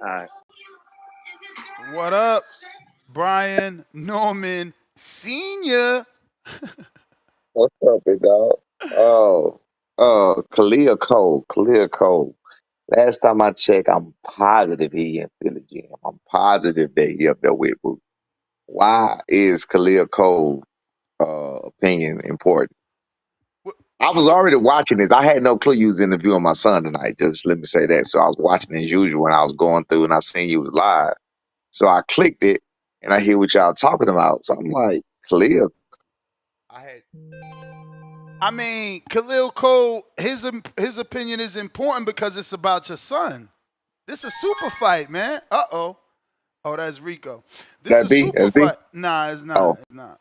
All right. What up, Brian Norman Sr.? What's up, big dog? Oh, Khalil Cole. Khalil Cole. Last time I checked, I'm positive he in Philly gym. I'm positive that he up there with Boo. Why is Khalil Cole opinion important? I I was mean, already watching this. I had no clue you was interviewing my son tonight. Just let me say that. So I was watching as usual when I was going through and I seen you was live. So I clicked it and I hear what y'all talking about. So I'm like, Khalil. I had. I mean, Khalil Cole, his opinion is important because it's about your son. This is a super fight, man. Uh-oh. Oh, that's Rico. This is That a B? super That's B? fight. Nah, it's not. Oh. It's not.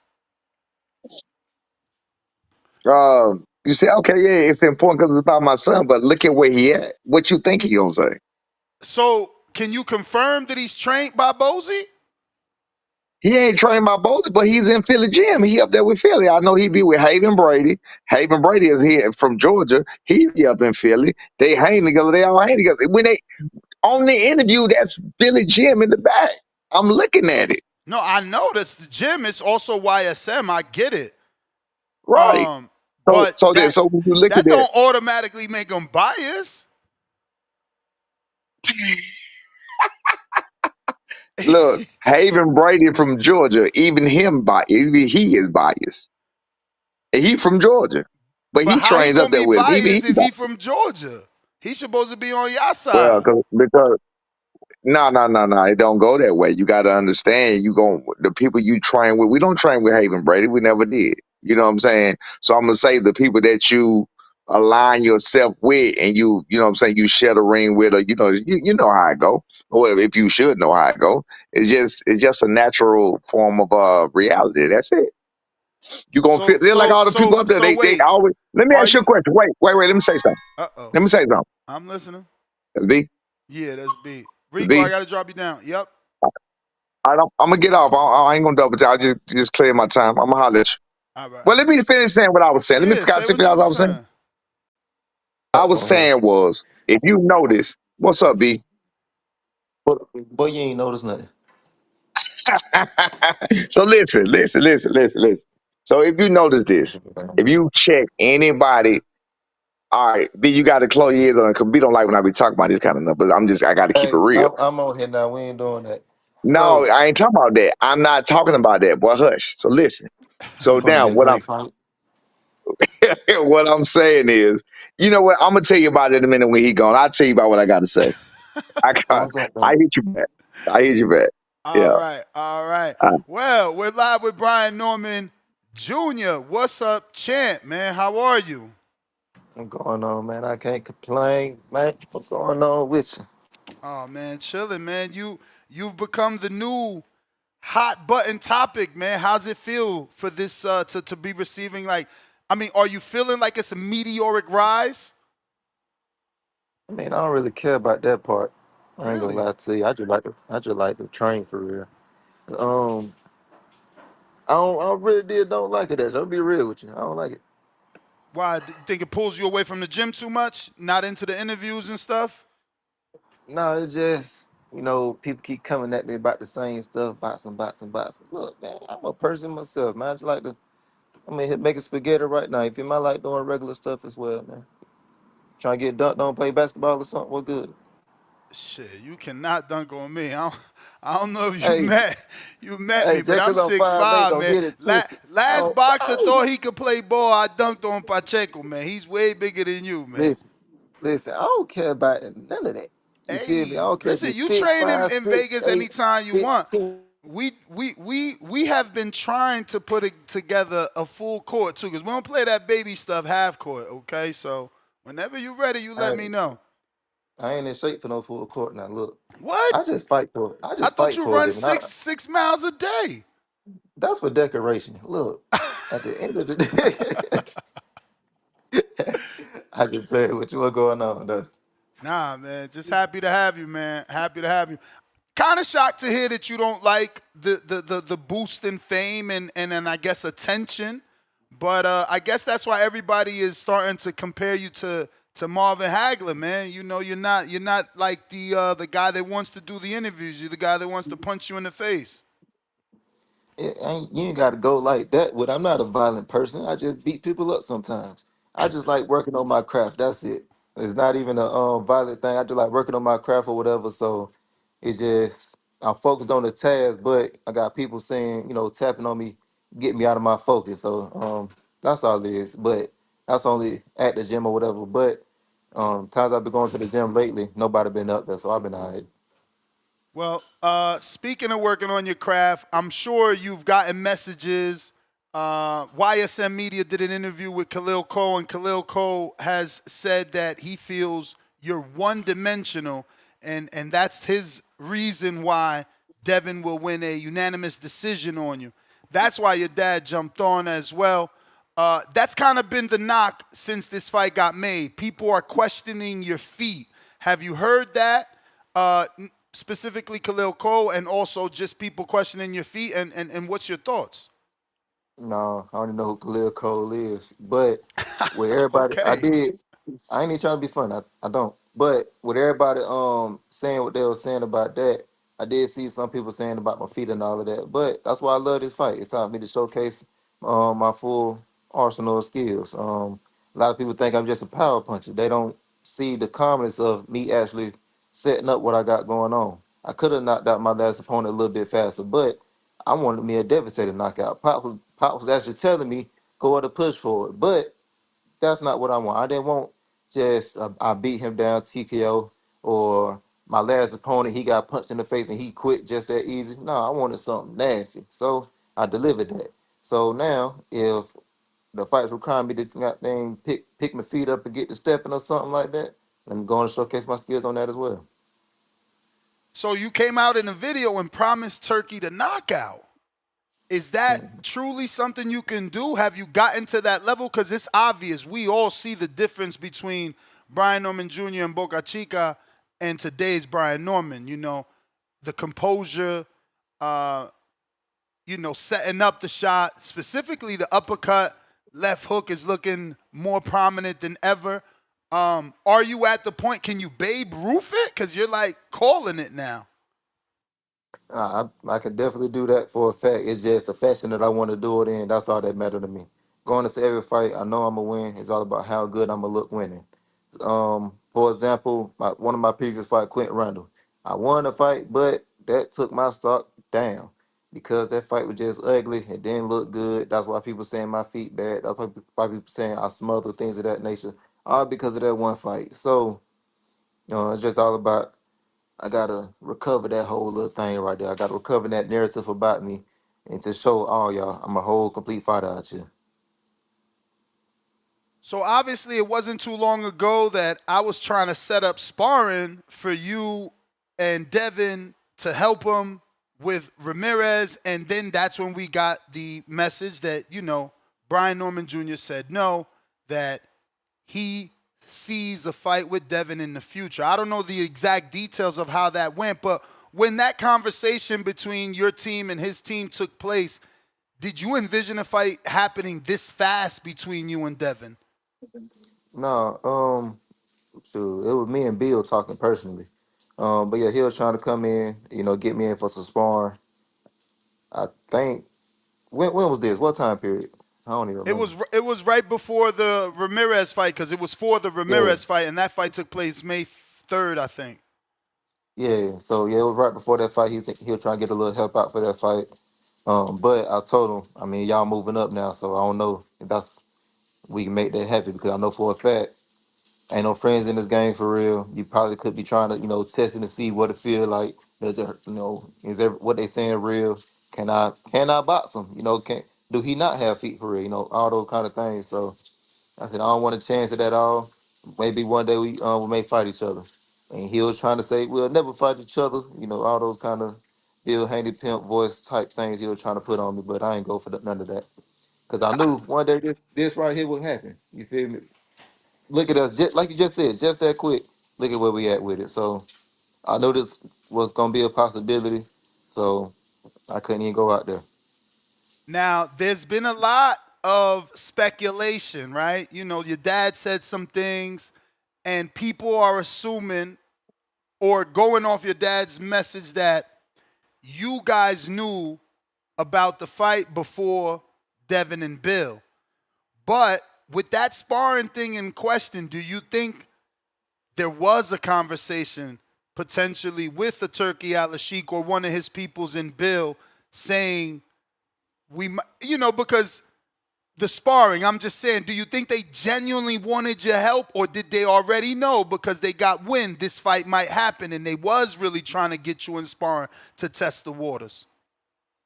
You say, okay, yeah, it's important because it's about my son, but look at where he at. What you think he gonna say? So, can you confirm that he's trained by Bozy? He ain't trained by both, but he's in Philly gym. He up there with Philly. I know he be with Haven Brady. Haven Brady is here from Georgia. He be up in Philly. They hang together. They all hang together. When they on the interview, that's Philly gym in the back. I'm looking at it. No, I know that's the gym. It's also YSM. I get it. Right. Um, So but so that that so when you look at that that, don't automatically make him biased. look, Haven Brady from Georgia, even he is biased. And he from Georgia. But But he how he trains up gonna there be with me. Even he biased if he from Georgia? He's supposed to be on your well, side. because no. It don't go that way. You got to understand. You gon' the people you train with. We don't train with Haven Brady. We never did. You know what I'm saying? So I'm gonna say the people that you align yourself with, and you know what I'm saying, you share the ring with, or you know how it go. Or if you should know how it go, it's just a natural form of reality. That's it. You gonna So fit. They're like so all the people so up there. so They wait. always. Let me Are ask you a you question. Wait. Let me say something. uh-oh. Let me say something. I'm listening. That's B. Yeah, that's B. Rico, I B. gotta drop you down. Yep. I'm gonna get off. I ain't gonna double tap. I just clear my time. I'm gonna holler at you. All right. Well, let me finish saying what I was saying. Let me Yeah, forget say to what what you I were was saying. saying. I was Go ahead. saying was, if you notice, what's up, B? But boy, you ain't noticed nothing. So listen. So if you notice this, if you check anybody, all right, B, you got to close your ears on it because B don't like when I be talking about this kind of stuff. But I got to keep it Hey, real. I'm on here now. We ain't doing that. No, So I ain't talking about that. I'm not talking about that, boy. Hush. So listen. it's So gonna now be a what great fight. what I'm saying is, you know what? I'm gonna tell you about it in a minute when he gone. I'll tell you about what I got to say. So what's up, I man? hit you back. I hit you back. All Yeah. right, all right. Uh, Well, we're live with Brian Norman Jr. What's up, champ, man? How are you? What's going on, man? I can't complain, man. What's going on with you? Oh man, chilling, man. You've become the new hot button topic, man. How's it feel for this to be receiving like I mean, are you feeling like it's a meteoric rise? I mean, I don't really care about that part. I ain't gonna Really? lie to you. I just like to train for real. Um, I really did don't like it. I'll be real with you. I don't like it. Why? You think it pulls you away from the gym too much? Not into the interviews and stuff? No, it's just people keep coming at me about the same stuff, boxing. Look, man, I'm a person myself, man. I just like to. I mean, making spaghetti right now. If you might like doing regular stuff as well, man. Trying to get dunked on, play basketball or something. What good? Shit, you cannot dunk on me. I don't know if Hey, you met me, hey, but just I'm cause I'm six 5'8", five, don't man. get it twisted. Last Oh, boxer thought he could play ball. I dunked on Pacheco, man. He's way bigger than you, man. listen, listen. I don't care about none of that. You feel me? I Hey, don't care if listen, you're you six train five, in six Vegas eight, anytime you want. 6'2". We have been trying to put together a full court too, because we don't play that baby stuff half court. Okay, so whenever you're ready, you let I, me know. I ain't in shape for no full court now. Look, What? I just fight for it. I I just thought fight you for a run living. six miles a day. That's for decoration. Look, at the end of the day, I just say what you want going on though. Nah, man. Just happy to have you, man. Happy to have you. Kind of shocked to hear that you don't like the boost in fame and then I guess attention. But I guess that's why everybody is starting to compare you to to Marvin Hagler, man. You know, you're not like the guy that wants to do the interviews. You're the guy that wants to punch you in the face. You ain't got to go like that. But I'm not a violent person. I just beat people up sometimes. I just like working on my craft. That's it. It's not even a violent thing. I just like working on my craft or whatever. So it just I'm focused on the task, but I got people saying, tapping on me, get me out of my focus. So that's all it is. But that's only at the gym or whatever. But times I've been going to the gym lately, nobody been up there, so I've been all right. Well, speaking of working on your craft, I'm sure you've gotten messages. YSM Media did an interview with Khalil Cole, and Khalil Cole has said that he feels you're one dimensional, and that's his reason why Devin will win a unanimous decision on you. That's why your dad jumped on as well. That's kind of been the knock since this fight got made. People are questioning your feet. Have you heard that? Specifically Khalil Cole, and also just people questioning your feet, and what's your thoughts? No, I don't even know who Khalil Cole is. But with everybody, Okay. I ain't even trying to be funny. I don't. But with everybody saying what they were saying about that, I did see some people saying about my feet and all of that. But that's why I love this fight. It's time for me to showcase my full arsenal of skills. A lot of people think I'm just a power puncher. They don't see the calmness of me actually setting up what I got going on. I could have knocked out my last opponent a little bit faster, but I wanted me a devastating knockout. Pop was actually telling me go ahead and push for it, but that's not what I want. I didn't want just I beat him down TKO, or my last opponent he got punched in the face and he quit just that easy. No, I wanted something nasty, so I delivered that. So now if the fights require me to goddamn pick my feet up and get to stepping or something like that, let me go and showcase my skills on that as well. So you came out in a video and promised Turkey the knockout. Is that truly something you can do? Have you gotten to that level? Because it's obvious. We all see the difference between Brian Norman Jr. and Boca Chica and today's Brian Norman. You know, the composure, uh, setting up the shot, specifically the uppercut, left hook is looking more prominent than ever. Are you at the point? Can you Babe Ruth it? Because you're like calling it now. I can definitely do that for a fact. It's just the fashion that I want to do it in. That's all that matter to me. Going into every fight, I know I'm gonna win. It's all about how good I'm gonna look winning. For example, one of my previous fight, Quentin Randall, I won the fight, but that took my stock down because that fight was just ugly. It didn't look good. That's why people saying my feet bad. That's why people saying I smother things of that nature, all because of that one fight. So, it's just all about I gotta recover that whole little thing right there. I gotta recover that narrative about me and to show all y'all I'm a whole complete fighter out here. So obviously, it wasn't too long ago that I was trying to set up sparring for you and Devin to help him with Ramirez, and then that's when we got the message that Brian Norman Jr. said no, that he sees a fight with Devin in the future. I don't know the exact details of how that went, but when that conversation between your team and his team took place, did you envision a fight happening this fast between you and Devin? No, shoot, it was me and Bill talking personally. But yeah, he was trying to come in, get me in for some sparring. I think when was this? What time period? I don't even It remember. was it was right before the Ramirez fight because it was for the Yeah, Ramirez fight, and that fight took place May 3rd, I think. yeah. So yeah, it was right before that fight. He was trying to get a little help out for that fight. But I told him, I mean, y'all moving up now, so I don't know if we can make that happen because I know for a fact ain't no friends in this game for real. You probably could be trying to, testing to see what it feel like. Does it, is there what they saying real? Can I box him? Can do he not have feet for real? All those kind of things. So I said I don't want a chance at that all. Maybe one day we may fight each other. And he was trying to say we'll never fight each other. All those kind of Bill Haney pimp voice type things he was trying to put on me, but I ain't go for none of that because I knew one day this right here would happen. You feel me? Look at us, just, like you just said, just that quick. Look at where we at with it. So I knew this was gonna be a possibility. So I couldn't even go out there. Now, there's been a lot of speculation, right? Your dad said some things, and people are assuming or going off your dad's message that you guys knew about the fight before Devin and Bill. But with that sparring thing in question, do you think there was a conversation potentially with the Turkey Al Sheik or one of his peoples in Bill saying because the sparring, I'm just saying, do you think they genuinely wanted your help, or did they already know because they got wind this fight might happen and they was really trying to get you in sparring to test the waters?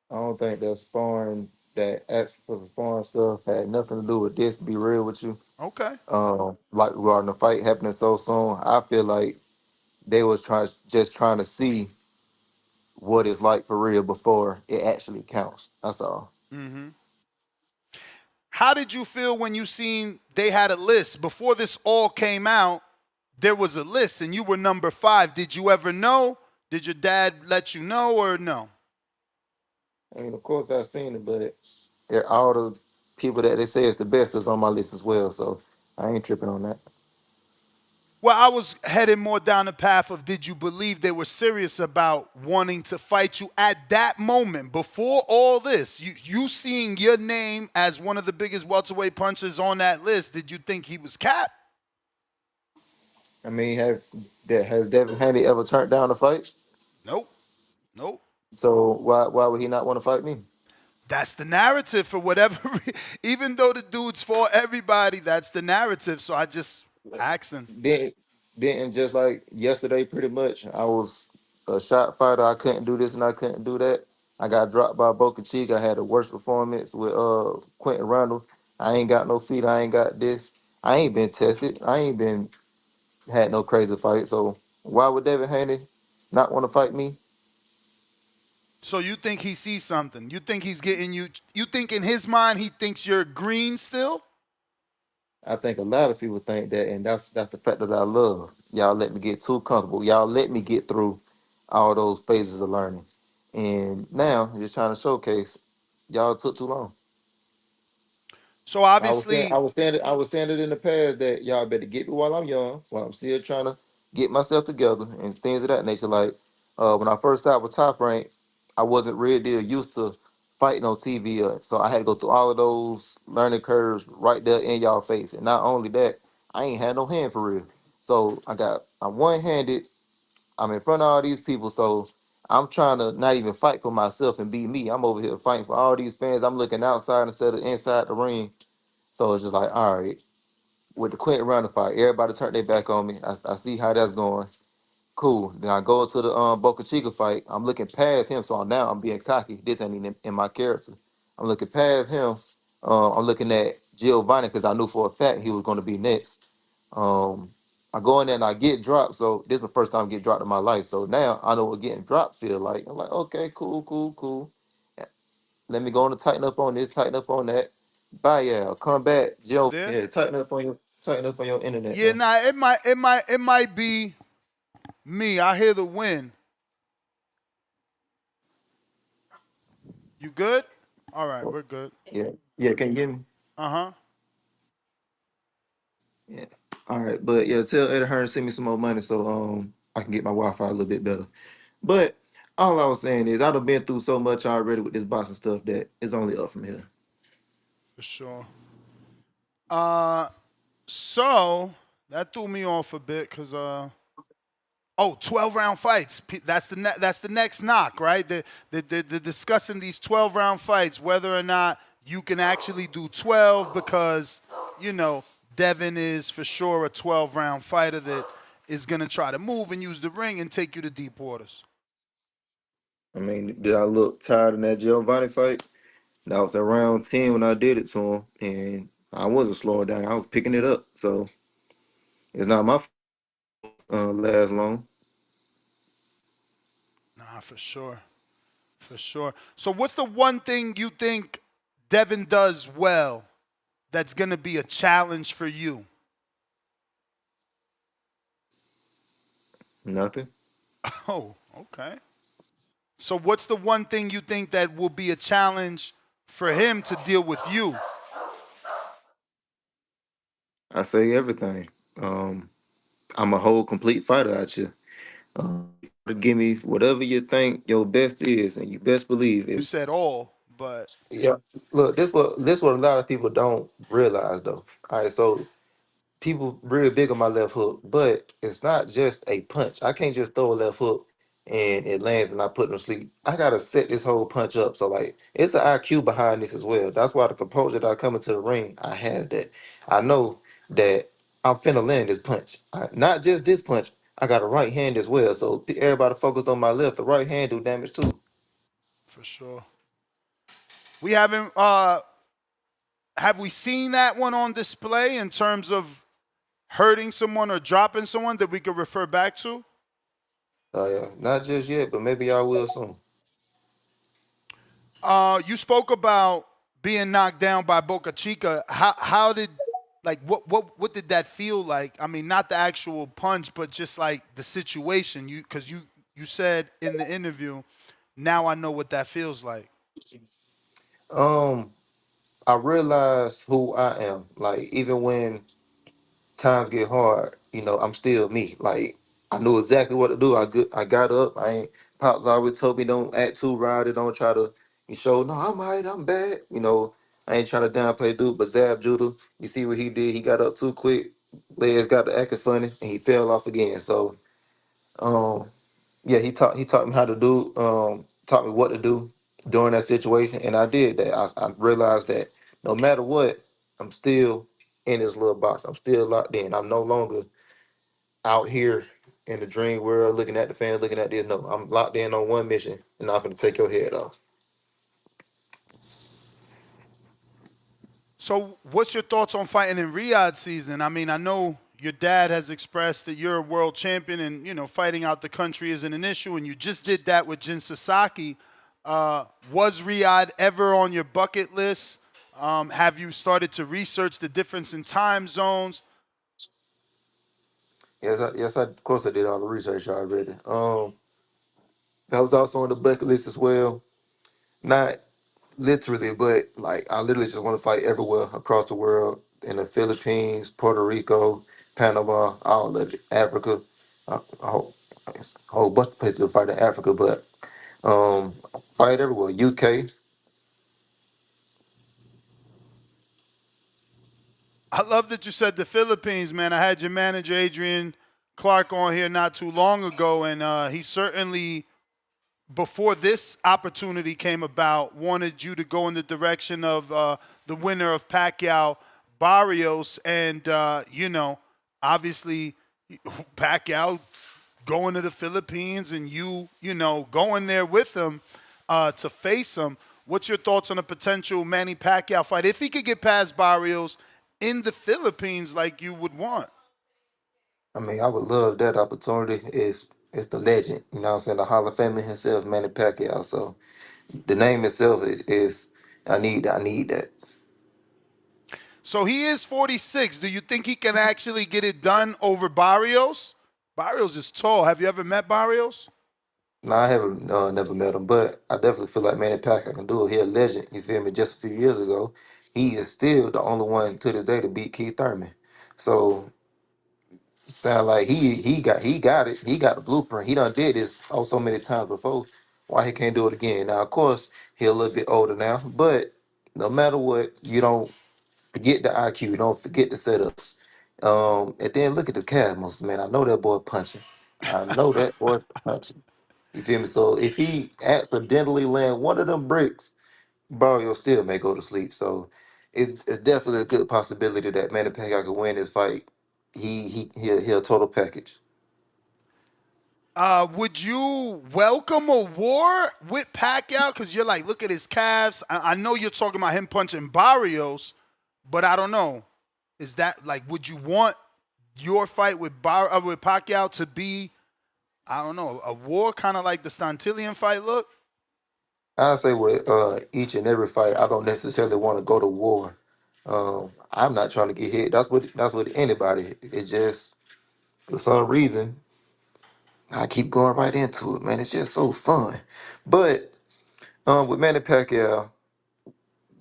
I don't think that sparring, that extra sparring stuff had nothing to do with this. To be real with you, Okay. like regarding the fight happening so soon, I feel like they was trying to see what it's like for real before it actually counts. That's all. Mm-hmm. How did you feel when you seen they had a list before this all came out? There was a list and you were number 5. Did you ever know? Did your dad let you know or no? I mean, of course I've seen it, but all the people that they say is the best is on my list as well. So I ain't tripping on that. Well, I was heading more down the path of did you believe they were serious about wanting to fight you at that moment before all this? You seeing your name as one of the biggest welterweight punchers on that list, did you think he was capped? I mean, has Devin Haney ever turned down a fight? Nope. Nope. So why would he not want to fight me? That's the narrative for whatever even though the dude's for everybody, that's the narrative. So I just asking. Didn't didn't just like yesterday, pretty much. I was a shot fighter. I couldn't do this and I couldn't do that. I got dropped by Boca Chica. I had a worst performance with Quentin Randall. I ain't got no feet. I ain't got this. I ain't been tested. I ain't been had no crazy fight. So why would Devin Haney not want to fight me? So you think he sees something? You think he's getting you? You think in his mind he thinks you're green still? I think a lot of people think that, and that's the fact that I love. Y'all let me get too comfortable. Y'all let me get through all those phases of learning, and now I'm just trying to showcase. Y'all took too long. So I obviously, was saying it. I was saying it in the past that y'all better get me while I'm young, while I'm still trying to get myself together and things of that nature. Like when I first started with Top Rank, I wasn't real deal used to fighting on TV, so I had to go through all of those learning curves right there in y'all face. And not only that, I ain't had no hand for real. So I'm one handed. I'm in front of all these people, so I'm trying to not even fight for myself and be me. I'm over here fighting for all these fans. I'm looking outside instead of inside the ring. So it's just like, all right, with the Quentin Round fight, everybody turned their back on me. I see how that's going. Cool. Then I go to the Boca Chica fight. I'm looking past him, so now I'm being cocky. This ain't even in my character. I'm looking past him. I'm looking at Giovanni because I knew for a fact he was going to be next. Um, I go in there and I get dropped. So this is the first time I get dropped in my life. So now I know what getting dropped feel like. I'm like, okay, cool, cool, cool. Let me go on and tighten up on this, tighten up on that. Bye, yeah. Come back, Joe. yeah, Yeah, tighten up on your internet, yeah. man. Nah, it might be me. I hear the wind. You good? All right, we're good. Yeah, yeah. Can you hear me? Uh huh. Yeah. All right, but yeah, tell Eddie Hearn to send me some more money so I can get my Wi-Fi a little bit better. But all I was saying is I've been through so much already with this boxing stuff that it's only up from here. For sure. Uh, so that threw me off a bit because oh, 12-round fights. That's that's the next knock, right? The discussing these 12-round fights, whether or not you can actually do 12 because, you know, Devin is for sure a 12-round fighter that is going to try to move and use the ring and take you to deep waters. I mean, did I look tired in that Giovanni fight? That was around 10 when I did it to him, and I wasn't slowing down. I was picking it up, so it's not my last long. Nah, for sure. For sure. So what's the one thing you think Devin does well that's going to be a challenge for you? Nothing. Oh, okay. So what's the one thing you think that will be a challenge for him to deal with you? I say everything. Um, I'm a whole complete fighter out here. Give me whatever you think your best is, and you best believe You it. said all, but Yeah. Look, this what a lot of people don't realize though. All right, so people really big on my left hook, but it's not just a punch. I can't just throw a left hook and it lands and I put them to sleep. I gotta set this whole punch up. So like it's the IQ behind this as well. That's why the composure that I come into the ring, I have that. I know that I'm finna land this punch. Not just this punch. I got a right hand as well. So everybody focused on my left. The right hand do damage too. for sure. We haven't have we seen that one on display in terms of hurting someone or dropping someone that we could refer back to? Yeah, not just yet, but maybe I will soon. You spoke about being knocked down by Boca Chica. How did like what did that feel like? I mean, not the actual punch, but just like the situation. You said in the interview, now I know what that feels like. Um, I realize who I am. Like even when times get hard, I'm still me. Like I knew exactly what to do. I got up. I ain't Pops always told me don't act too rowdy, don't try to show no, I'm all right, I'm bad. I ain't trying to downplay dude, but Zab Judah, you see what he did? He got up too quick, legs got to acting funny, and he fell off again. So um yeah, he taught me how to do, taught me what to do during that situation, and I did that. I realized that no matter what, I'm still in this little box. I'm still locked in. I'm no longer out here in the dream world looking at the fans, looking at this. No, I'm locked in on one mission, and I'm gonna take your head off. So, what's your thoughts on fighting in Riyadh season? I mean, I know your dad has expressed that you're a world champion, and fighting out the country isn't an issue. And you just did that with Jin Sasaki. Was Riyadh ever on your bucket list? Have you started to research the difference in time zones? Yes, of course I did all the research already. That was also on the bucket list as well. Not literally, but like I literally just want to fight everywhere across the world, in the Philippines, Puerto Rico, Panama, all of it, Africa, a whole bunch of places to fight in Africa, but um, fight everywhere. UK. I love that you said the Philippines, man. I had your manager Adrian Clark on here not too long ago, and he certainly, before this opportunity came about, wanted you to go in the direction of the winner of Pacquiao Barrios, and obviously Pacquiao going to the Philippines, and you going there with him to face him. What's your thoughts on a potential Manny Pacquiao fight if he could get past Barrios in the Philippines like you would want? I mean, I would love that opportunity. It's the legend, what I'm saying, the Hall of Famer himself, Manny Pacquiao. So the name itself is I need that. So he is 46. Do you think he can actually get it done over Barrios? Barrios is tall. Have you ever met Barrios? Now I haven't never met him, but I definitely feel like Manny Pacquiao can do it. He a legend. You feel me? Just a few years ago, he is still the only one to this day to beat Keith Thurman. So sound like he got it. He got the blueprint. He done did this so many times before. Why he can't do it again? Now, of course, he a little bit older now, but no matter what, you don't forget the IQ. Don't forget the setups. And then look at the calf muscles, man. I know that boy punching. I know that boy punching. You feel me? So if he accidentally land one of them bricks, Barrio still may go to sleep. So it's definitely a good possibility that Manny Pacquiao could win this fight. He a total package. Would you welcome a war with Pacquiao? Because you're like, look at his calves. I know you're talking about him punching Barrios, but I don't know. Is that like, would you want your fight with with Pacquiao to be, I don't know, a war, kind of like the Stantillion fight look? I say with each and every fight, I don't necessarily want to go to war. I'm not trying to get hit. That's what anybody. It's just for some reason I keep going right into it, man. It's just so fun. But with Manny Pacquiao,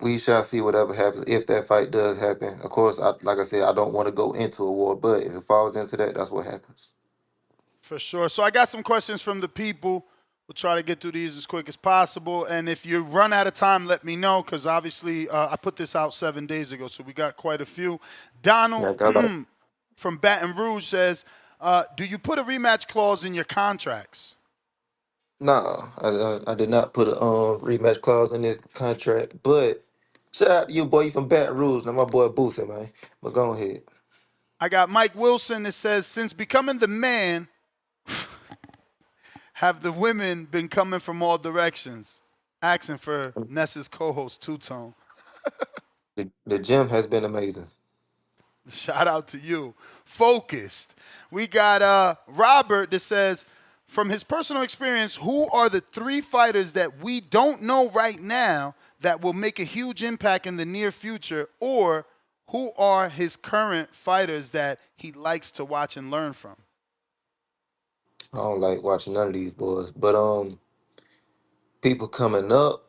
we shall see whatever happens if that fight does happen. Of course, like I said, I don't want to go into a war, but if it falls into that, that's what happens. For sure. So I got some questions from the people. We'll try to get through these as quick as possible. And if you run out of time, let me know, because obviously I put this out 7 days ago, so we got quite a few. Donald Yeah, I got from Baton Rouge says, do you put a rematch clause in your contracts? no, I did not put a rematch clause in this contract, but shout out to you, boy. You from Baton Rouge, now my boy Boosie, man. But go ahead. I got Mike Wilson that says, since becoming the man, have the women been coming from all directions? Asking for Nessa's co-host, Two Tone. The gym has been amazing. Shout out to you. Focused. We got Robert that says, from his personal experience, who are the 3 fighters that we don't know right now that will make a huge impact in the near future, or who are his current fighters that he likes to watch and learn from? I don't like watching none of these boys, but people coming up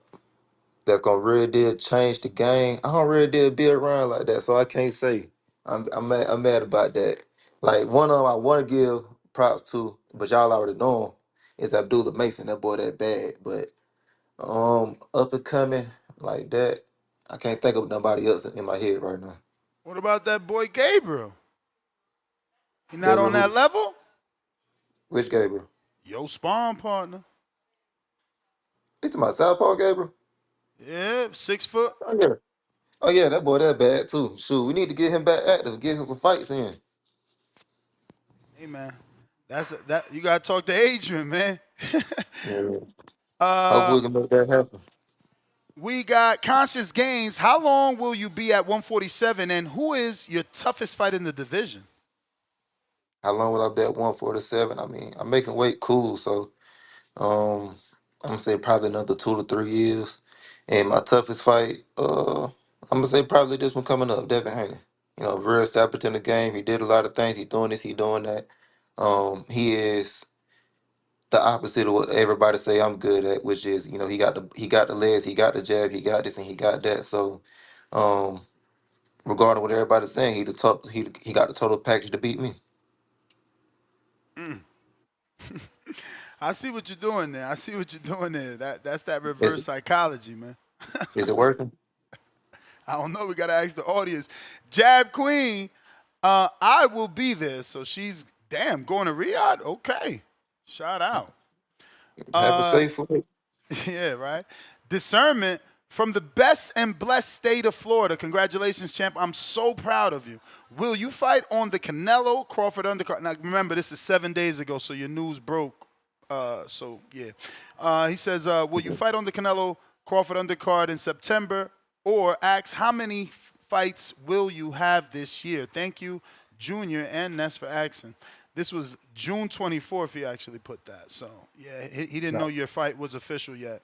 that's gonna really deal change the game. I don't really deal be around like that, so I can't say. I'm mad about that. Like one of them I want to give props to, but y'all already know him, is Abdullah Mason. That boy that bad, but up and coming like that, I can't think of nobody else in my head right now. What about that boy Gabriel? He not Gabriel on that who? level? Which Gabriel? Yo, spawn partner. It's my Southpaw Gabriel. Yeah, 6 foot. Oh yeah. Oh yeah, that boy that bad too. Shoot, we need to get him back active, get him some fights in. Hey man, that you gotta talk to Adrian, man. Yeah. uh, Hopefully we can make that happen. we got Conscious Gains. How long will you be at 147, and who is your toughest fight in the division? How long would I bet 147? I mean, I'm making weight cool, so um I'm gonna say probably another 2 to 3 years. And my toughest fight, I'm gonna say probably this one coming up, Devin Haney. You know, very established in the game. He did a lot of things. He doing this, he doing that. He is the opposite of what everybody say I'm good at, which is, you know, he got the legs, he got the jab, he got this and he got that. So um regarding what everybody's saying, he got the total package to beat me. I see what you're doing there. I see what you're doing there. That's that Is reverse psychology, man. is it working? I don't know. We gotta ask the audience. Jab Queen, I will be there. So she's damn going to Riyadh. Okay, shout out. Have a Uh, safe flight. yeah, right. Discernment from the best and blessed state of Florida. Congratulations, champ. I'm so proud of you. Will you fight on the Canelo Crawford undercard? Now remember, this is 7 days ago, so your news broke. So yeah. He says, will you fight on the Canelo Crawford undercard in September? Or asks, how many fights will you have this year? Thank you, Junior and Ness, for asking. This was June 24th. He actually put that. So yeah, he didn't know Nice. your fight was official yet.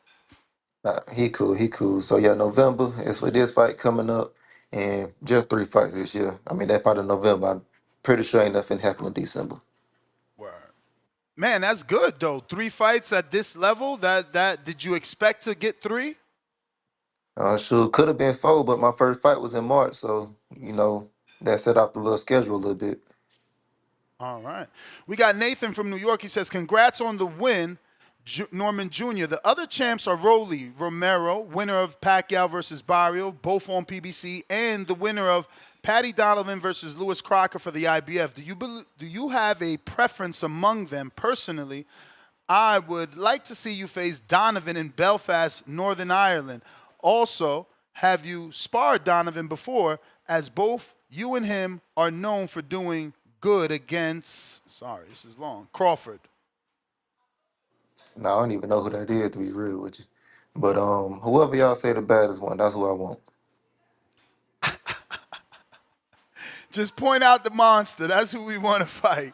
Nah, he cool, he cool. So yeah, November is for this fight coming up, and just 3 fights this year. I mean that fight in November. I'm pretty sure ain't nothing happening in December. Word. Man, that's good though. 3 fights at this level. That did you expect to get 3? Sure, could have been 4, but my first fight was in March, so you know that set off the little schedule a little bit. All right. We got Nathan from New York. He says, congrats on the win, Norman Jr. The other champs are Rolly Romero, winner of Pacquiao versus Barrio, both on PBC, and the winner of Patty Donovan versus Lewis Crocker for the IBF. Do you have a preference among them? Personally, I would like to see you face Donovan in Belfast, Northern Ireland. Also, have you sparred Donovan before, as both you and him are known for doing good against, sorry, this is long, Crawford. Now I don't even know who that is to be real with you, but whoever y'all say the baddest one, that's who I want. Just point out the monster. That's who we want to fight.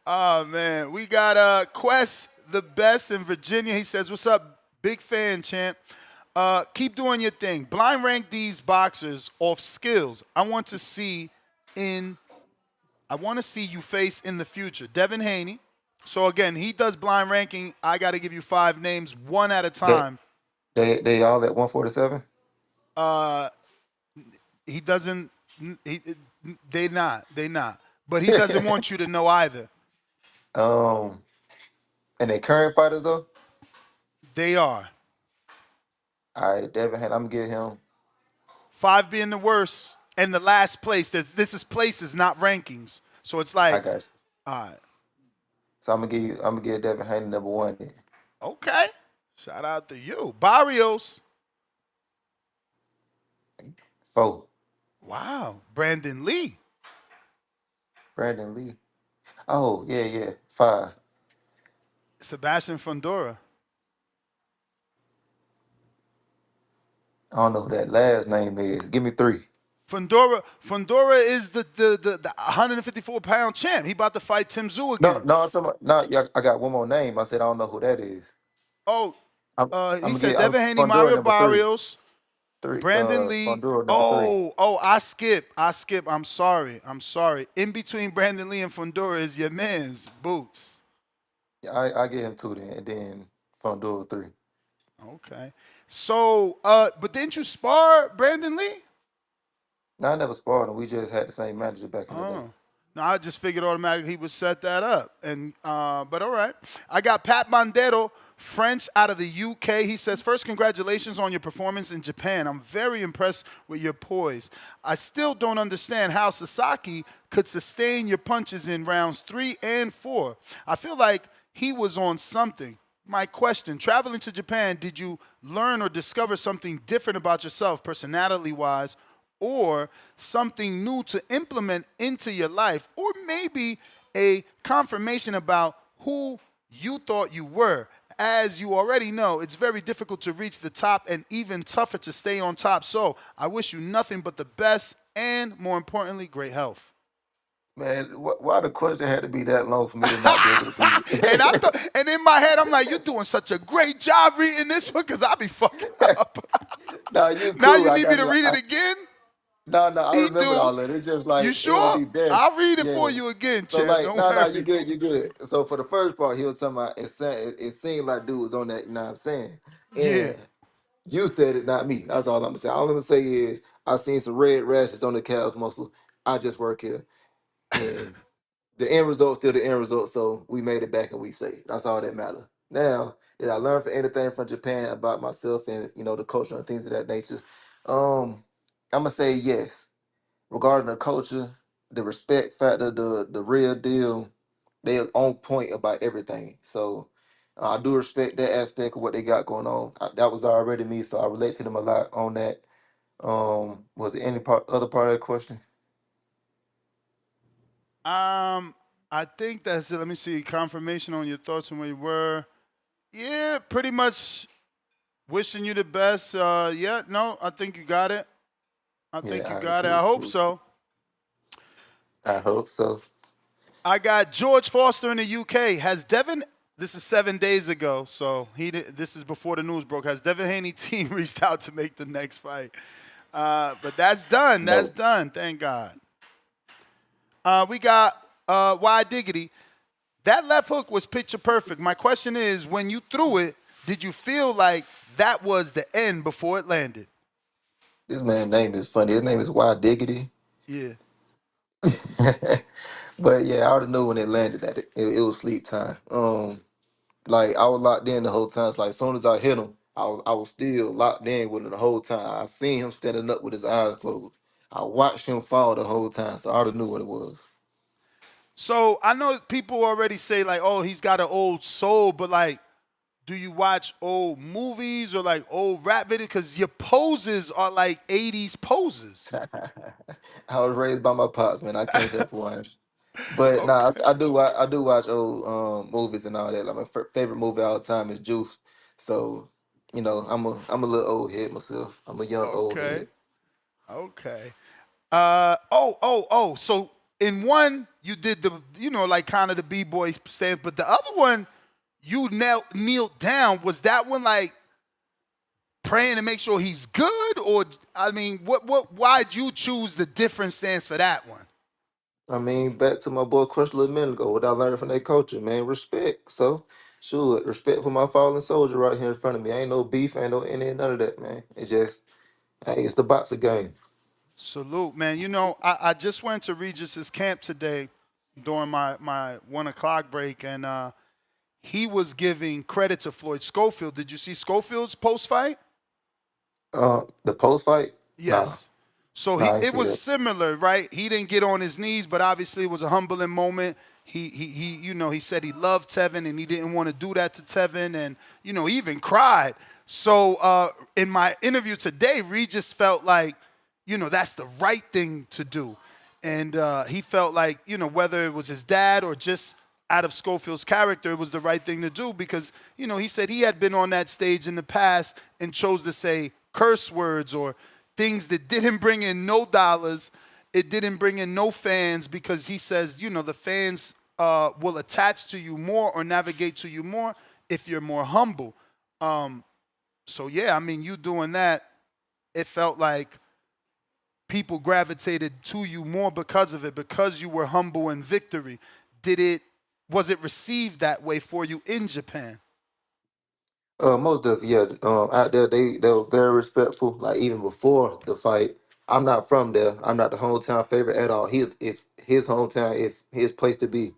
Oh, man. We got Quest, the best in Virginia. He says, what's up? Big fan, champ. Keep doing your thing. Blind rank these boxers off skills. In I want to see you face in the future. Devin Haney. So again, he does blind ranking. I got to give you 5 names, one at a They time. they all at 147. Uh, he doesn't. He, they not. But he doesn't want you to know either. um, and they current fighters though. They are All right, Devin Haney. I'm gonna get him. 5 being the worst, and the last place. This is places, not rankings. So it's I like, got you. all right, So I'm gonna give you. I'm gonna give Devin Haney number one then. okay. Shout out to you, Barrios. Four. Wow, Brandon Lee, Brandon Lee. Oh yeah, yeah. Five. Sebastian Fundora. I don't know who that last name is. Give me three. Fundora is the 154-pound champ. He about to fight Tim Tszyu No, again. no, I'm talking about, no. Yeah, I got one more name. I said I don't know who that is. Oh, I'm, he I'm gonna said get. I'm Devin Haney, Fondura Mario number three. Barrios, Three. Brandon Lee. Fondura number three. Oh, I skip. I'm sorry. In between Brandon Lee and Fundora is your man's Boots. Yeah, I get him two then, and then Fondura three. Okay. So, but didn't you spar Brandon Lee? No, I never sparred him. We just had the same manager back in the day. Oh. No, I just figured automatically he would set that up. And but all right. I got Pat Bandero, French out of the UK. He says, first, congratulations on your performance in Japan. I'm very impressed with your poise. I still don't understand how Sasaki could sustain your punches in rounds 3 and 4. I feel like he was on something. My question, traveling to Japan, did you learn or discover something different about yourself, personality wise, or something new to implement into your life, or maybe a confirmation about who you thought you were? As you already know, it's very difficult to reach the top and even tougher to stay on top. So I wish you nothing but the best and, more importantly, great health. Man, why the question had to be that long for me to not be able to read And I it? thought, and in my head, I'm like, you're doing such a great job reading this one because I be fucking up. No, you Now cool. you I need me got to read I, it again? no, I He remembered do. all that. It's just You like it would sure? be best. I'll read it Yeah. for you again, So champ. like, Don't no, you worry. good, you good. So for the first part, he was talking about it seemed like dude was on that, you know what I'm saying? Yeah. And you said it, not me. That's all I'm gonna say. All I'm gonna say is I seen some red rashes on the calves muscle. I just work here. And the end result still the end result. So we made it back and we safe. That's all that matter. Now, did I learn for anything from Japan about myself and the culture and things of that nature? I'm gonna say yes. Regarding the culture, the respect factor, the real deal, they are on point about everything. So I do respect that aspect of what they got going on. That was already me, so I relate to them a lot on that. Was there any other part of that question? I think that's it. Let me see. Confirmation on your thoughts and where you were. Yeah, pretty much wishing you the best. Yeah, no, I think you got it. I Yeah, think you all right, got it. cool, I hope cool. so. I hope so. I got George Foster in the UK. Has Devin? This is 7 days ago, so this is before the news broke. Has Devin Haney team reached out to make the next fight? But that's done. That's No. done. Thank God. We got Y Diggity. That left hook was picture perfect. My question is, when you threw it, did you feel like that was the end before it landed? This man's name is funny. His name is Wild Diggity. Yeah. But yeah, I already knew when it landed that it was sleep time. Like I was locked in the whole time. It's like as soon as I hit him, I was still locked in with him the whole time. I seen him standing up with his eyes closed. I watched him fall the whole time, so I already knew what it was. So I know people already say like, oh, he's got an old soul, but like, do you watch old movies or like old rap videos? Because your poses are like 80s poses. I was raised by my pops, man. I can't help one. But nah, Okay. I do watch old movies and all that. Like my favorite movie all the time is Juice. So I'm a little old head myself. I'm a young old Okay. head. Okay. So in one, you did the, like kind of the B-boy stance, but the other one, you kneeled down. Was that one like praying to make sure he's good? Or, I mean, why'd you choose the different stance for that one? I mean, back to my boy Crush a little minute ago, what I learned from that culture, man, respect. So, sure, respect for my fallen soldier right here in front of me. Ain't no beef, ain't no any none of that, man. It's just, Hey, it's the boxing game. Salute, man. You know, I just went to Regis's camp today during my 1 o'clock break, and he was giving credit to Floyd Schofield. Did you see Schofield's post fight? The post fight? Nah, Yes. So nah, I ain't it see was that. similar, right? He didn't get on his knees, but obviously it was a humbling moment. He he said he loved Tevin and he didn't want to do that to Tevin, and he even cried. So in my interview today, Regis felt like that's the right thing to do, and he felt like whether it was his dad or just out of Schofield's character, it was the right thing to do because he said he had been on that stage in the past and chose to say curse words or things that didn't bring in no dollars. It didn't bring in no fans because he says, the fans will attach to you more or navigate to you more if you're more humble. Um, so yeah, I mean, you doing that, it felt like people gravitated to you more because of it, because you were humble in victory. Was it received that way for you in Japan? Most of yeah. Out there they were very respectful. Like even before the fight, I'm not from there. I'm not the hometown favorite at all. His hometown is his place to be.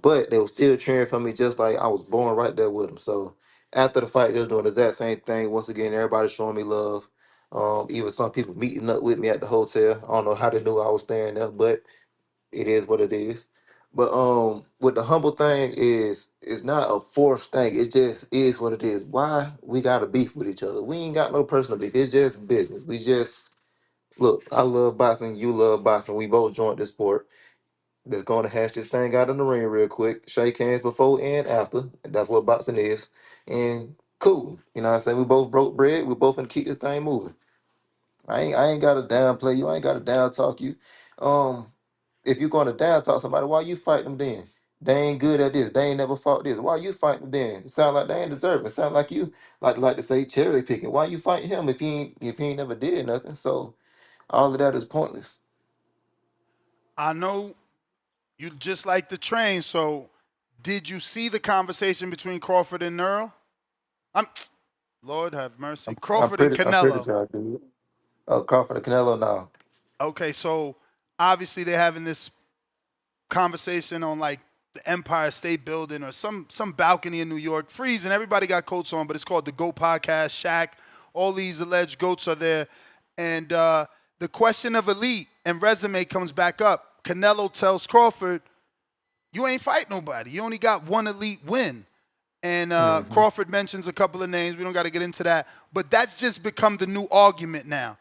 But they were still cheering for me just like I was born right there with them. So after the fight, they was doing the exact same thing. Once again, everybody showing me love. Even some people meeting up with me at the hotel. I don't know how they knew I was staying there, but it is what it is. But with the humble thing is it's not a forced thing. It just is what it is. Why we got to beef with each other? We ain't got no personal beef. It's just business. We just look. I love boxing. You love boxing. We both joined this sport. Let's go to hash this thing out in the ring real quick. Shake hands before and after. That's what boxing is. And cool. You know what I'm saying? We both broke bread. We both gonna keep this thing moving. I ain't gotta downplay you. I ain't gotta down talk you. Um, if you're gonna down talk somebody, why you fight them then? They ain't good at this. They ain't never fought this. Why you fighting them then? It sound like they ain't deserving. It sound like you like to say cherry picking. Why you fighting him if he ain't never did nothing? So all of that is pointless. I know you just like the train, so did you see the conversation between Crawford and Earl? I'm Lord have mercy. Crawford and I'm pretty Canelo. sure I do. Crawford and Canelo now. Okay, so obviously they're having this conversation on like the Empire State Building or some balcony in New York, freezing. Everybody got coats on, but it's called the GOAT Podcast. Shaq, all these alleged goats are there, and the question of elite and resume comes back up. Canelo tells Crawford, "You ain't fight nobody. You only got one elite win." And Hmm. Crawford mentions a couple of names. We don't got to get into that, but that's just become the new argument now.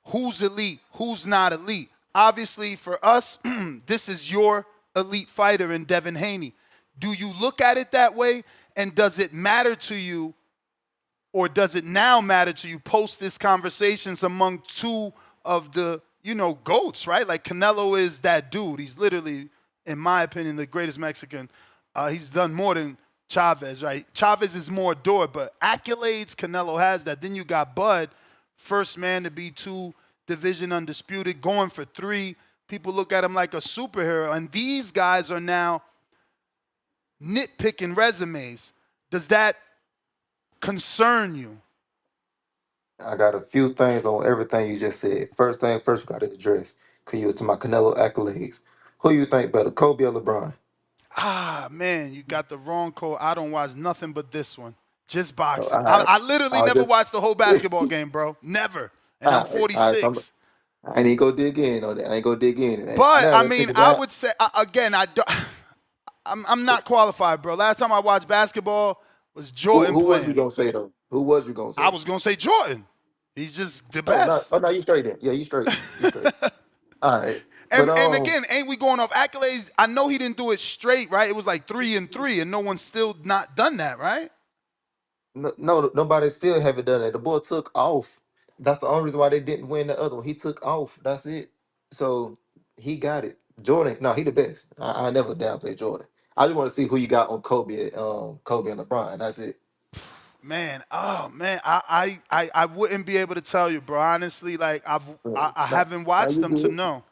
Who's elite? Who's not elite? Obviously, for us, this is your elite fighter in Devin Haney. Do you look at it that way? And does it matter to you, or does it now matter to you post this conversations among two of the goats, right? Like Canelo is that dude. He's literally, in my opinion, the greatest Mexican. He's done more than Chavez, right? Chavez is more adored, but accolades, Canelo has that. Then you got Bud, first man to be two division undisputed, going for three. People look at him like a superhero, and these guys are now nitpicking resumes. Does that concern you? I got a few things on everything you just said. First thing first, we got to address. Cause you was to my Canelo accolades. Who you think better, Kobe or LeBron? Ah, man, you got the wrong call. I don't watch nothing but this one. Just Oh, boxing. all I, right. I literally I'll never just. watched the whole basketball game, bro. Never. And I'm All right. So 46. I ain't go dig in on that. I ain't go dig in that. But Now I let's mean, take it I down. would say again, I don't, I'm not qualified, bro. Last time I watched basketball was Jordan Who was you playing. gonna say though? Who was you gonna I say? was gonna say Jordan. He's just the Oh no, best. oh no, you straight then. Yeah, you straight. You straight. All right. But And again, ain't we going off accolades? I know he didn't do it straight, right? It was like 3-3, and no one's still not done that, right? no, nobody still haven't done it. The boy took off. That's the only reason why they didn't win the other one. He took off. That's it. So he got it. Jordan, no, he the best. I never downplay Jordan. I just want to see who you got on Kobe, Kobe and LeBron. That's it. Man, oh man, I wouldn't be able to tell you, bro. Honestly, like I Now, haven't now watched you them to good. know.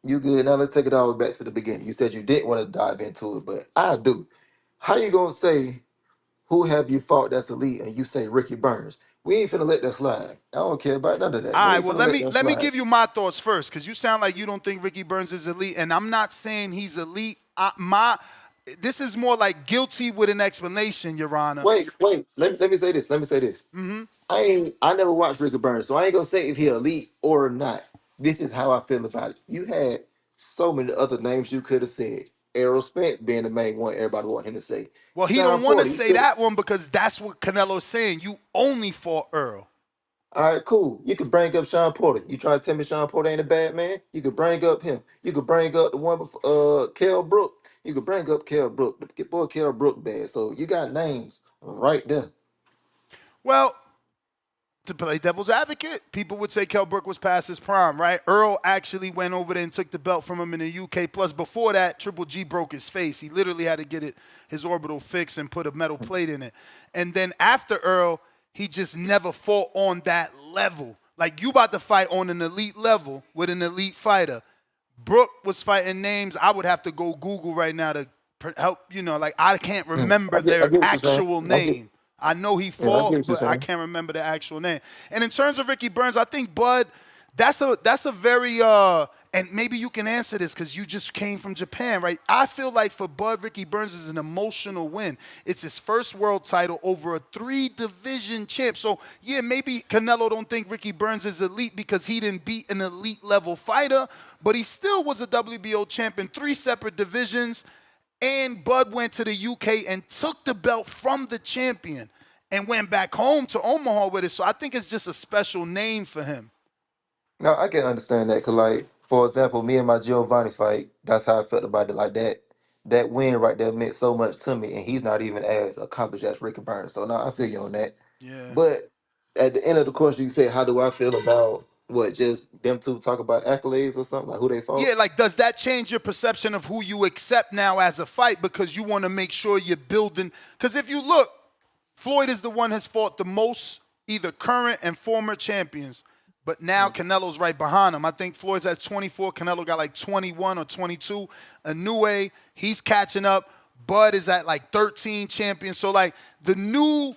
You good. Now let's take it all back to the beginning. You said you didn't want to dive into it, but I do. How you gonna say Who have you fought that's elite? And you say Ricky Burns. We ain't finna let that slide. I don't care about none of that. All We right, ain't well finna let that let me slide. give you my thoughts first, because you sound like you don't think Ricky Burns is elite, and I'm not saying he's elite. This is more like guilty with an explanation, Your Honor. Wait. Let me say this. Let me say this. I never watched Ricky Burns, so I ain't gonna say if he elite or not. This is how I feel about it. You had so many other names you could have said. Errol Spence being the main one, everybody want him to say. Well, he Sean don't want to Porter, you say could. that one because that's what Canelo's saying. You only fought Earl. All right, cool. You could bring up Sean Porter. You trying to tell me Sean Porter ain't a bad man? You could bring up him. You could bring up the one before Kell Brook. You could bring up Kell Brook. The boy Kell Brook bad. So you got names right there. Well, to play devil's advocate, people would say Kell Brook was past his prime, right? Earl actually went over there and took the belt from him in the UK. Plus, before that, Triple G broke his face. He literally had to get his orbital fixed and put a metal plate in it. And then after Earl, he just never fought on that level. Like, you about to fight on an elite level with an elite fighter. Brook was fighting names I would have to go Google right now to help, like I can't remember I their get what you're saying. actual name. I know he Yeah, I get fought, what you're but I saying. can't remember the actual name. And in terms of Ricky Burns, I think Bud, that's a very and maybe you can answer this because you just came from Japan, right? I feel like for Bud, Ricky Burns is an emotional win. It's his first world title over a 3-division champ. So yeah, maybe Canelo don't think Ricky Burns is elite because he didn't beat an elite level fighter, but he still was a WBO champ in 3 separate divisions. And Bud went to the UK and took the belt from the champion and went back home to Omaha with it. So I think it's just a special name for him. No, I can understand that because, like, for example, me and my Giovanni fight, that's how I felt about it. Like that, that win right there meant so much to me, and he's not even as accomplished as Ricky Burns. So, no, I feel you on that. Yeah. But at the end of the course, you say, how do I feel about what just them two talk about accolades or something like who they Yeah, fought? like does that change your perception of who you accept now as a fight because you want to make sure you're building? Because if you look, Floyd is the one has fought the most either current and former champions, but now Canelo's right behind him. I think Floyd's at 24, Canelo got like 21 or 22. Inoue, he's catching up. Bud is at like 13 champions. So like the new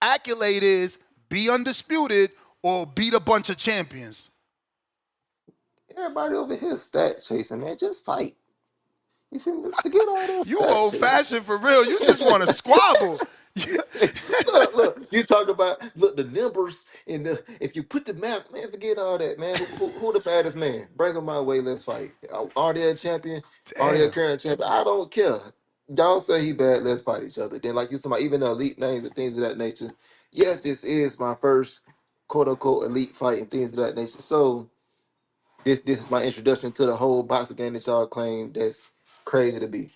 accolade is be undisputed or beat a bunch of champions. Everybody over here stat chasing, man. Just fight. You feel me? Forget all that You stat old chasing. fashioned for real. You just want to squabble. Look, you talk about look the numbers and the if you put the map, man, forget all that, man. Who the baddest man? Bring them my way, let's fight. Are they a champion? Are they a Damn. current champion? I don't care. Y'all say he bad, let's fight each other. Then like you talking about even the elite names and things of that nature. Yes, this is my first quote unquote elite fight and things of that nature. So this is my introduction to the whole boxing game that y'all claim that's crazy to be.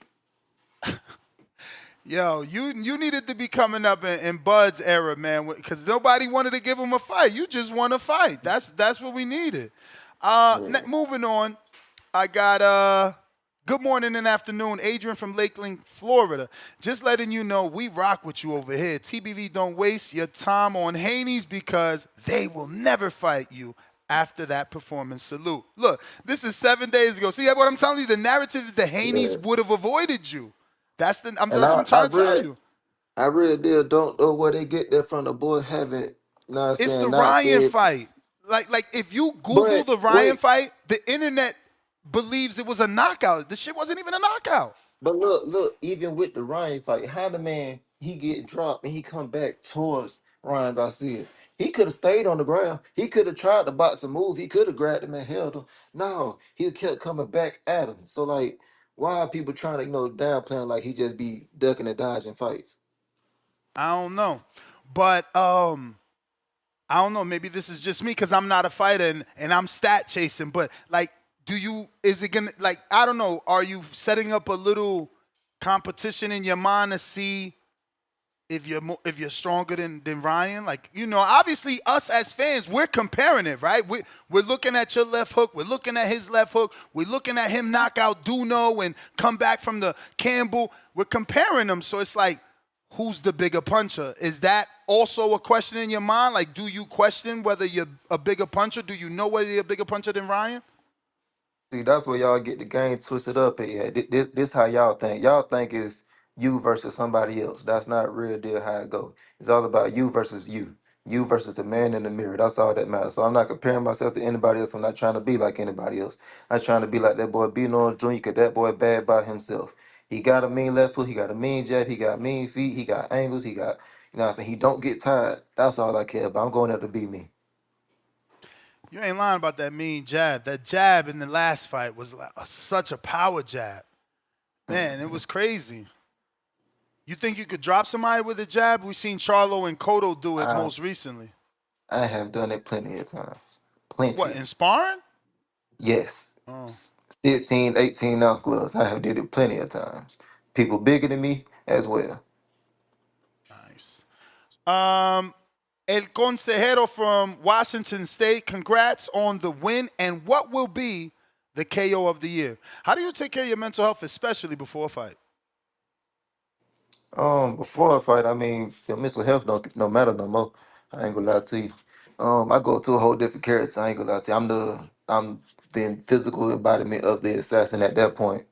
Yo, you needed to be coming up in Bud's era, man, because nobody wanted to give him a fight. You just want to fight. That's what we needed. Yeah. Moving on, I got good morning and afternoon, Adrian from Lakeland, Florida. Just letting you know we rock with you over here. TBV don't waste your time on Haney's because they will never fight you after that performance. Salute. Look, this is 7 days ago. See what I'm telling you? The narrative is the Haney's Yeah. would have avoided you. And That's what I'm trying to tell you. I really deal don't know where they get that from. The boy haven't, not It's the saying, not Ryan said. fight. Like if you Google But the Ryan wait, fight, the internet believes it was a knockout. This shit wasn't even a knockout. but look, even with the Ryan fight, how the man he get dropped and he come back towards Ryan Garcia. He could have stayed on the ground. He could have tried to box a move. He could have grabbed him and held him. No, he kept coming back at him. So like, why are people trying to downplaying like he just be ducking and dodging fights? I don't know, but I don't know. Maybe this is just me because I'm not a fighter and I'm stat chasing. But like, is it gonna like? I don't know. Are you setting up a little competition in your mind to see if you're stronger than Ryan, like obviously us as fans, we're comparing it, right? We're looking at your left hook, we're looking at his left hook, we're looking at him knock out Duno and come back from the Campbell. We're comparing them, so it's like, who's the bigger puncher? Is that also a question in your mind? Like, do you question whether you're a bigger puncher? Do you know whether you're a bigger puncher than Ryan? See, that's where y'all get the game twisted up at. Yeah, this how y'all think. Y'all think is you versus somebody else. That's not real deal how it go. It's all about you versus you. You versus the man in the mirror. That's all that matters. So I'm not comparing myself to anybody else. I'm not trying to be like anybody else. I'm trying to be like that boy B Nolan Jr. Cause that boy bad by himself. He got a mean left foot. He got a mean jab. He got mean feet. He got angles. He got, you know what I'm saying? He don't get tired. That's all I care about. I'm going there to be me. You ain't lying about that mean jab. That jab in the last fight was like such a power jab. Man, it Mhm. was crazy. You think you could drop somebody with a jab? We've seen Charlo and Cotto do it I most recently. I have done it plenty of times. What, Plenty. in sparring? Yes. Oh, 16, 18 ounce gloves. I have did it plenty of times. People bigger than me as well. nice. El Consejero from Washington State, congrats on the win. And what will be the KO of the year? How do you take care of your mental health, especially before a fight? Before I fight, I mean, your mental health don't matter no more. I ain't gonna lie to you. I go to a whole different character. I ain't gonna lie to you. I'm the physical embodiment of the assassin at that point.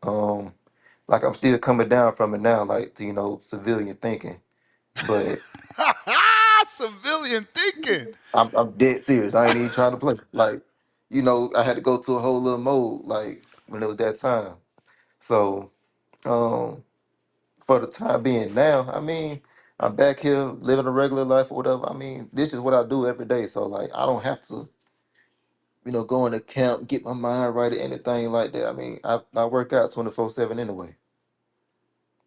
Like I'm still coming down from it now, like to civilian thinking. But Civilian thinking. I'm dead serious. I ain't even trying to play. Like, I had to go to a whole little mode, like when it was that time. So, um, for the time being now, I mean, I'm back here living a regular life or whatever. I mean, this is what I do every day. So like I don't have to, go in the camp, get my mind right or anything like that. I mean, I work out 24/7 anyway.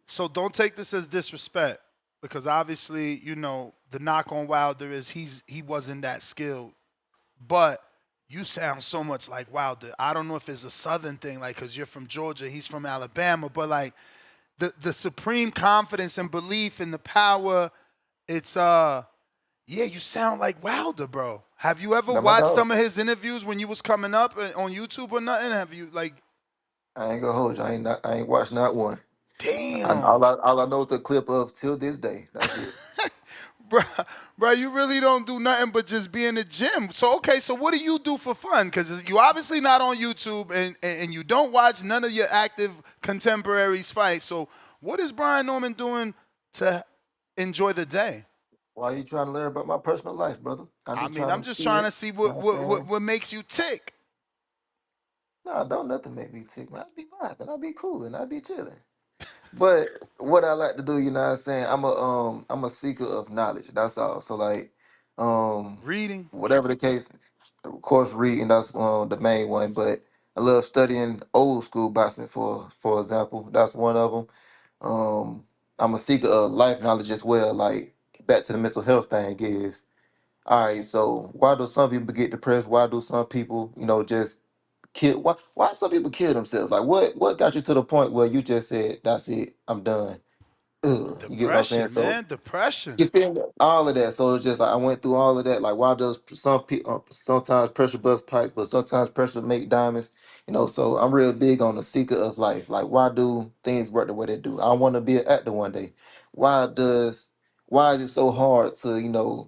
So don't take this as disrespect because obviously, the knock on Wilder is he wasn't that skilled. But you sound so much like Wilder. I don't know if it's a southern thing, like because you're from Georgia, he's from Alabama, but like the supreme confidence and belief in the power, it's yeah, you sound like Wilder, bro. Have you ever Now my watched dog, some of his interviews when you was coming up on YouTube or nothing? Have you like, I ain't gonna hold you. I ain't watched not one. damn, All I know is the clip of till this day. That's it. bro, bro, you really don't do nothing but just be in the gym. So okay, so what do you do for fun? Because you obviously not on YouTube and you don't watch none of your active contemporaries fight. So what is Brian Norman doing to enjoy the day? Why you trying to learn about my personal life, brother? I'm I just mean, trying I'm to just chill. trying You to see know what what I'm what what, saying? what makes you tick. No, don't nothing make me tick, man. I be vibing, I be cooling, I be chilling. But what I like to do, you know what I'm saying? I'm a seeker of knowledge. That's all. So like um Reading. whatever the case, of course reading that's the main one, but I love studying old school boxing for example. That's one of them. I'm a seeker of life knowledge as well. Like back to the mental health thing is all right, so why do some people get depressed? Why do some people, just kill why some people kill themselves? Like what got you to the point where you just said, that's it, I'm done. Ugh, you get what I'm saying? Depression, So man. Depression. you feel me? All of that. So it's just like I went through all of that. Like why does some people sometimes pressure bust pipes, but sometimes pressure make diamonds? So I'm real big on the seeker of life. Like why do things work the way they do? I want to be an actor one day. Why does why is it so hard to,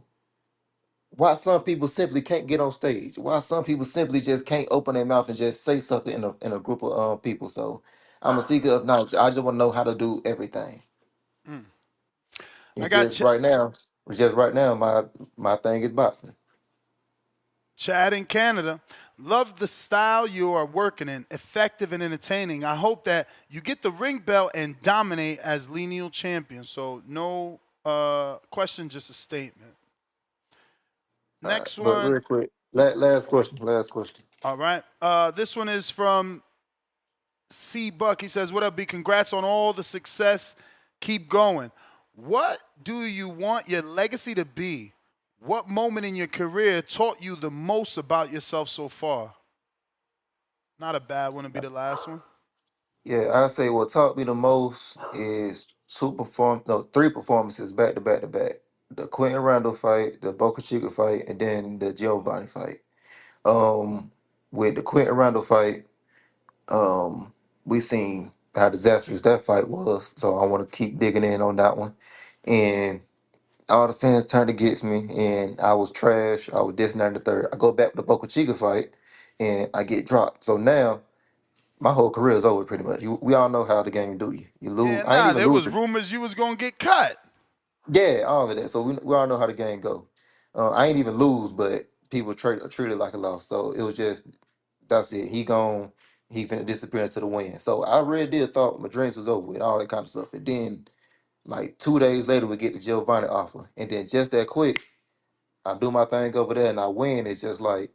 why some people simply can't get on stage? Why some people simply just can't open their mouth and just say something in a group of people? So I'm a seeker of knowledge. I just want to know how to do everything. Mm. I It's got just right now. It's just right now. My thing is boxing. Chad in Canada. Love the style you are working in, effective and entertaining. I hope that you get the ring belt and dominate as lineal champion. So no question, just a statement. Next But one. real quick, last question. Last question. All right. This one is from C Buck. He says, "What up, B? Congrats on all the success. Keep going. What do you want your legacy to be? What moment in your career taught you the most about yourself so far?" Not a bad one to be the last one. Yeah, I say what taught me the most is three performances back to back to back. The Quentin Randall fight, the Boca Chica fight, and then the Giovanni fight. Um, with the Quentin Randall fight, we seen how disastrous that fight was. So I want to keep digging in on that one. And all the fans turned against me, and I was trash. I was this, and that, and the third. I go back to the Boca Chica fight, and I get dropped. So now My whole career is over pretty much. We all know how the game do you. You lose. Yeah, I ain't nah, even there lose. was rumors you was gonna get cut. Yeah, all of that. So we all know how the game go. I ain't even lose, but people treat it like a loss. So it was just that's it. He finna disappear into the wind. So I really did thought my dreams was over with all that kind of stuff. And then like 2 days later we get the Giovanni offer. And then just that quick, I do my thing over there and I win. It's just like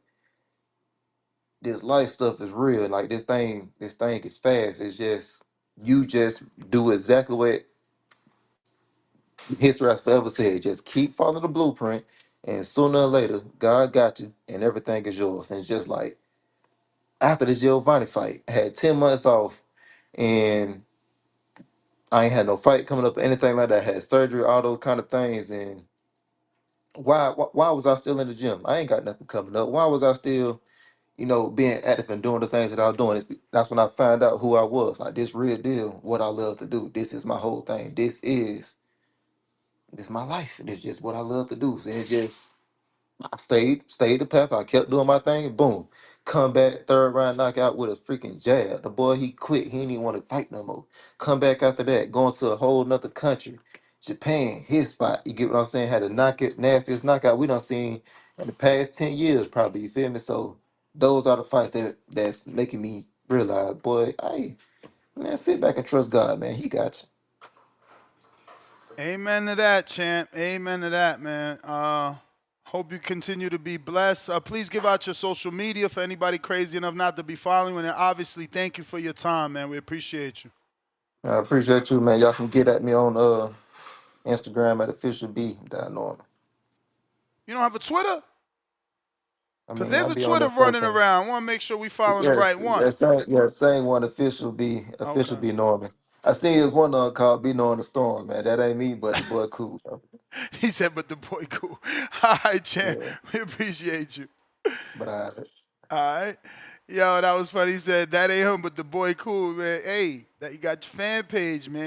this life stuff is real. Like this thing is fast. It's just you just do exactly what history has forever said. Just keep following the blueprint, and sooner or later, God got you, and everything is yours. And it's just like after the Giovanni fight, I had 10 months off, and I ain't had no fight coming up or anything like that. I had surgery, all those kind of things. And why was I still in the gym? I ain't got nothing coming up. Why was I still, being active and doing the things that I was doing? That's when I found out who I was. Like this real deal, what I love to do. This is my whole thing. This is my life. It's just what I love to do. And it just I stayed the path. I kept doing my thing, and boom, come back third round knockout with a freaking jab. The boy he quit. He didn't even want to fight no more. Come back after that, going to a whole nother country, Japan, his spot. You get what I'm saying? Had a nastiest knockout we done seen in the past 10 years, probably. You feel me? So those are the fights that's making me realize, boy, man, sit back and trust God, man. He got you. Amen to that, champ. Amen to that, man. Hope you continue to be blessed. Please give out your social media for anybody crazy enough not to be following. And obviously, thank you for your time, man. We appreciate you. I appreciate you, man. Y'all can get at me on Instagram at official B. Norman. You don't have a Twitter? I Because mean, there's I'll a be on Twitter there running sometime. around. I want to make sure we following the right Yes, one. same one. Official Okay. be Norman. I seen his one called Be Knowing the Storm, man. That ain't me, but the boy cool. So, He said, but the boy cool. All right, champ. yeah, We appreciate you. but I All right. Yo, that was funny. He said, that ain't him, but the boy cool, man. Hey, that you got your fan page, man.